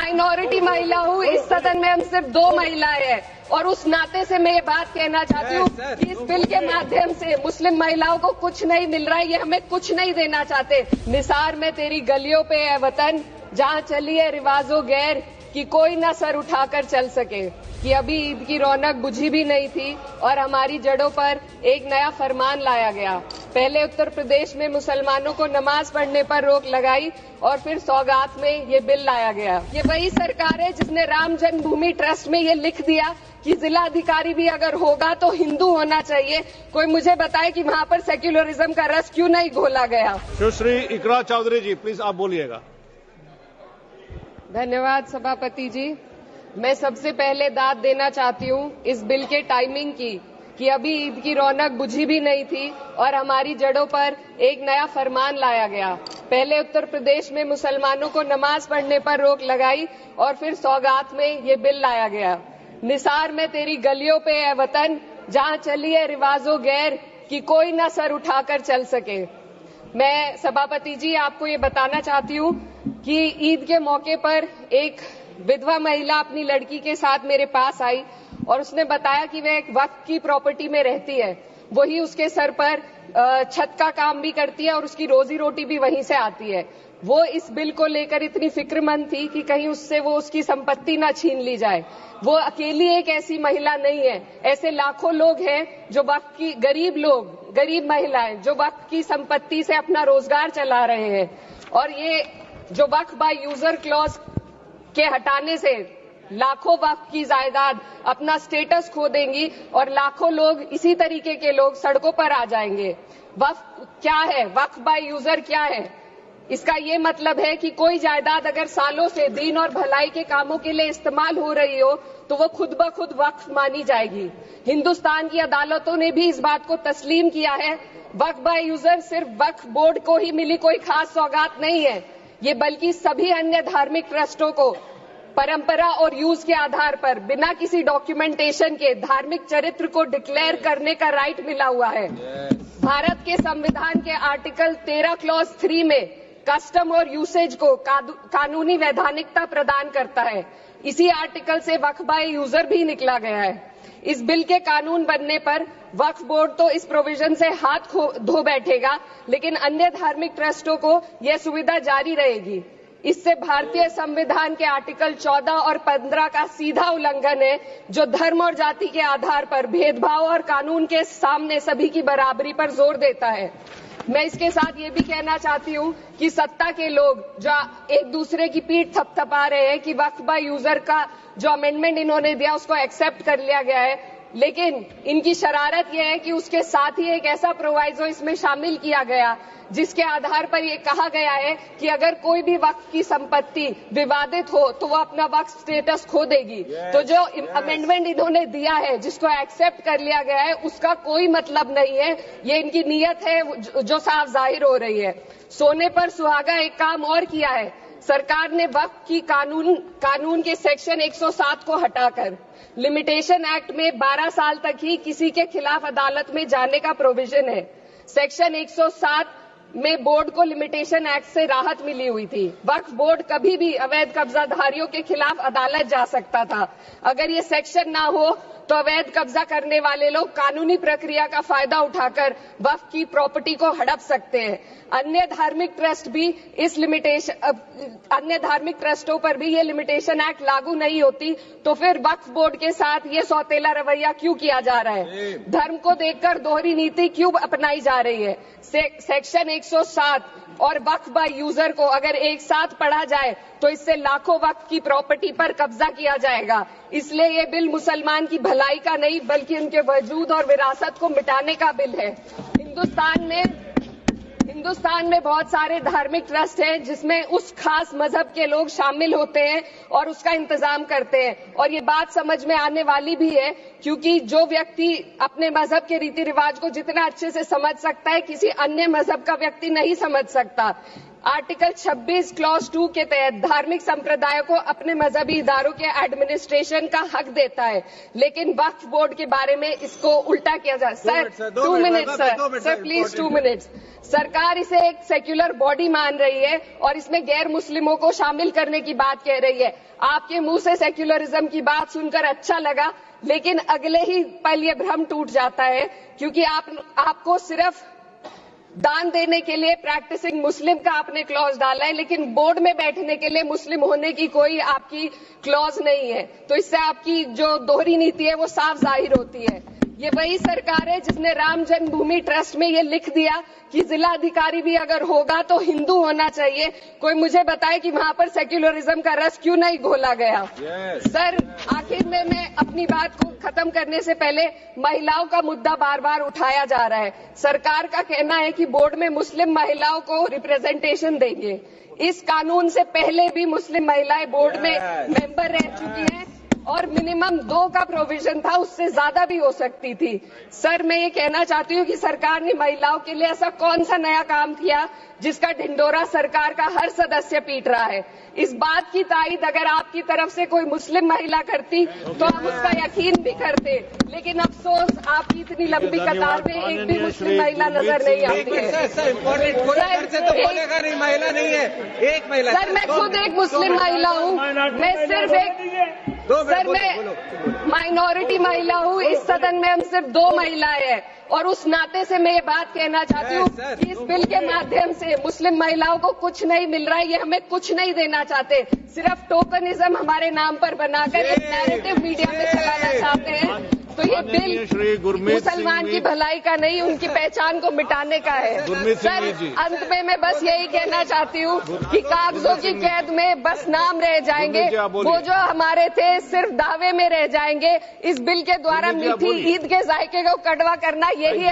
Minority महिला हूँ। इस सदन में हम सिर्फ 2 महिलाएं हैं और उस नाते से मैं ये बात कहना चाहती हूँ कि इस बिल के माध्यम से मुस्लिम महिलाओं को कुछ नहीं मिल रहा है, ये हमें कुछ नहीं देना चाहते। निसार में तेरी गलियों पे है वतन, जहाँ चली है रिवाजो गैर कि कोई ना सर उठाकर चल सके। कि अभी ईद की रौनक बुझी भी नहीं थी और हमारी जड़ों पर एक नया फरमान लाया गया। पहले उत्तर प्रदेश में मुसलमानों को नमाज पढ़ने पर रोक लगाई और फिर सौगात में ये बिल लाया गया। ये वही सरकार है जिसने राम जन्मभूमि ट्रस्ट में ये लिख दिया कि जिला अधिकारी भी अगर होगा तो हिंदू होना चाहिए। कोई मुझे बताए कि वहाँ पर सेक्युलरिज्म का रस क्यों नहीं घोला गया। सुश्री इकरा चौधरी जी, प्लीज आप बोलिएगा। धन्यवाद सभापति जी। मैं सबसे पहले दाद देना चाहती हूँ इस बिल के टाइमिंग की कि अभी ईद की रौनक बुझी भी नहीं थी और हमारी जड़ों पर एक नया फरमान लाया गया। पहले उत्तर प्रदेश में मुसलमानों को नमाज पढ़ने पर रोक लगाई और फिर सौगात में ये बिल लाया गया। निसार में तेरी गलियों पे है वतन, जहाँ चली है रिवाजो गैर कि कोई ना सर उठाकर चल सके। मैं सभापति जी आपको ये बताना चाहती हूँ कि ईद के मौके पर एक विधवा महिला अपनी लड़की के साथ मेरे पास आई और उसने बताया कि वह एक वक्फ की प्रॉपर्टी में रहती है। वही उसके सर पर छत का काम भी करती है और उसकी रोजी रोटी भी वहीं से आती है। वो इस बिल को लेकर इतनी फिक्रमंद थी कि कहीं उससे वो उसकी संपत्ति ना छीन ली जाए। वो अकेली एक ऐसी महिला नहीं है, ऐसे लाखों लोग हैं जो वक्फ की गरीब महिलाएं जो वक्फ की संपत्ति से अपना रोजगार चला रहे हैं। और ये जो वक्फ बाय यूजर क्लॉज के हटाने से लाखों वक्फ की जायदाद अपना स्टेटस खो देंगी और लाखों लोग इसी तरीके के लोग सड़कों पर आ जाएंगे। वक्फ क्या है, वक्फ बाय यूजर क्या है? इसका ये मतलब है कि कोई जायदाद अगर सालों से दीन और भलाई के कामों के लिए इस्तेमाल हो रही हो तो वो खुद ब खुद वक्फ मानी जाएगी। हिंदुस्तान की अदालतों ने भी इस बात को तस्लीम किया है। वक्फ बाय यूजर सिर्फ वक्फ बोर्ड को ही मिली कोई खास सौगात नहीं है, ये बल्कि सभी अन्य धार्मिक ट्रस्टों को परंपरा और यूज के आधार पर बिना किसी डॉक्यूमेंटेशन के धार्मिक चरित्र को डिक्लेयर करने का राइट मिला हुआ है। भारत के संविधान के आर्टिकल 13 क्लॉज 3 में कस्टम और यूसेज को कानूनी वैधानिकता प्रदान करता है। इसी आर्टिकल से वक्फ बाय यूजर भी निकला गया है। इस बिल के कानून बनने पर वक्फ बोर्ड तो इस प्रोविजन से हाथ धो बैठेगा, लेकिन अन्य धार्मिक ट्रस्टों को यह सुविधा जारी रहेगी। इससे भारतीय संविधान के आर्टिकल 14 और 15 का सीधा उल्लंघन है, जो धर्म और जाति के आधार पर भेदभाव और कानून के सामने सभी की बराबरी पर जोर देता है। मैं इसके साथ ये भी कहना चाहती हूँ कि सत्ता के लोग जो एक दूसरे की पीठ थपथपा रहे हैं कि वक्फ बाय यूजर का जो अमेंडमेंट इन्होंने दिया उसको एक्सेप्ट कर लिया गया है, लेकिन इनकी शरारत यह है कि उसके साथ ही एक ऐसा प्रोवाइजो इसमें शामिल किया गया जिसके आधार पर यह कहा गया है कि अगर कोई भी वक्फ की संपत्ति विवादित हो तो वो अपना वक्फ स्टेटस खो देगी। तो जो अमेंडमेंट इन्होंने दिया है, जिसको एक्सेप्ट कर लिया गया है, उसका कोई मतलब नहीं है। ये इनकी नीयत है जो साफ जाहिर हो रही है। सोने पर सुहागा एक काम और किया है। सरकार ने वक्फ की कानून के सेक्शन 107 को हटाकर लिमिटेशन एक्ट में 12 साल तक ही किसी के खिलाफ अदालत में जाने का प्रोविजन है। सेक्शन 107 में बोर्ड को लिमिटेशन एक्ट से राहत मिली हुई थी। वक्फ बोर्ड कभी भी अवैध कब्जाधारियों के खिलाफ अदालत जा सकता था। अगर ये सेक्शन ना हो तो अवैध कब्जा करने वाले लोग कानूनी प्रक्रिया का फायदा उठाकर वक्फ की प्रॉपर्टी को हड़प सकते हैं। अन्य धार्मिक ट्रस्टों पर भी ये लिमिटेशन एक्ट लागू नहीं होती, तो फिर वक्फ बोर्ड के साथ ये सौतेला रवैया क्यों किया जा रहा है? धर्म को देखकर दोहरी नीति क्यों अपनाई जा रही है? सेक्शन 107 और वक्फ बाय यूजर को अगर एक साथ पढ़ा जाए तो इससे लाखों वक्फ की प्रॉपर्टी पर कब्जा किया जाएगा। इसलिए ये बिल मुसलमान की भलाई का नहीं बल्कि उनके वजूद और विरासत को मिटाने का बिल है। हिंदुस्तान में बहुत सारे धार्मिक ट्रस्ट हैं जिसमें उस खास मजहब के लोग शामिल होते हैं और उसका इंतजाम करते हैं। और ये बात समझ में आने वाली भी है, क्योंकि जो व्यक्ति अपने मजहब के रीति रिवाज को जितना अच्छे से समझ सकता है, किसी अन्य मजहब का व्यक्ति नहीं समझ सकता। आर्टिकल 26 क्लॉज 2 के तहत धार्मिक संप्रदायों को अपने मजहबी इदारों के एडमिनिस्ट्रेशन का हक देता है, लेकिन वक्फ बोर्ड के बारे में इसको उल्टा किया जा। Sir 2 minute sir please 2 minutes. सरकार इसे एक सेक्युलर बॉडी मान रही है और इसमें गैर मुस्लिमों को शामिल करने की बात कह रही है। आपके मुंह से सेक्युलरिज्म की बात सुनकर अच्छा लगा, लेकिन अगले ही पल ये भ्रम टूट जाता है, क्योंकि आपको सिर्फ दान देने के लिए प्रैक्टिसिंग मुस्लिम का आपने क्लॉज डाला है, लेकिन बोर्ड में बैठने के लिए मुस्लिम होने की कोई आपकी क्लॉज नहीं है। तो इससे आपकी जो दोहरी नीति है वो साफ जाहिर होती है। ये वही सरकार है जिसने राम जन्मभूमि ट्रस्ट में ये लिख दिया कि जिला अधिकारी भी अगर होगा तो हिंदू होना चाहिए। कोई मुझे बताए कि वहां पर सेक्युलरिज्म का रस क्यों नहीं घोला गया। सर आखिर में मैं अपनी बात को खत्म करने से पहले महिलाओं का मुद्दा बार बार उठाया जा रहा है। सरकार का कहना है कि बोर्ड में मुस्लिम महिलाओं को रिप्रेजेंटेशन देंगे। इस कानून से पहले भी मुस्लिम महिलाएं बोर्ड में मेंबर रह चुकी हैं और मिनिमम 2 का प्रोविजन था, उससे ज्यादा भी हो सकती थी। सर मैं ये कहना चाहती हूँ कि सरकार ने महिलाओं के लिए ऐसा कौन सा नया काम किया जिसका ढिंडोरा सरकार का हर सदस्य पीट रहा है। इस बात की तायीद अगर आपकी तरफ से कोई मुस्लिम महिला करती तो हम उसका यकीन भी करते, लेकिन अफसोस आपकी इतनी लंबी कतार में एक भी मुस्लिम महिला नजर नहीं आती है। सर मैं खुद एक मुस्लिम महिला हूँ, मैं सिर्फ एक सर मैं माइनॉरिटी महिला हूँ। इस सदन में हम सिर्फ 2 महिलाएं हैं और उस नाते से मैं ये बात कहना चाहती हूँ कि इस बिल के माध्यम से मुस्लिम महिलाओं को कुछ नहीं मिल रहा है। ये हमें कुछ नहीं देना चाहते, सिर्फ टोकनिज्म हमारे नाम पर बनाकर एक नैरेटिव मीडिया में चलाना चाहते हैं। तो ये बिल मुसलमान की भलाई का नहीं, उनकी पहचान को मिटाने का है। सर अंत में मैं बस यही कहना चाहती हूँ कि कागजों की कैद में बस नाम रह जाएंगे, वो जो हमारे थे सिर्फ दावे में रह जाएंगे। इस बिल के द्वारा मीठी ईद के जायके को कड़वा करना यही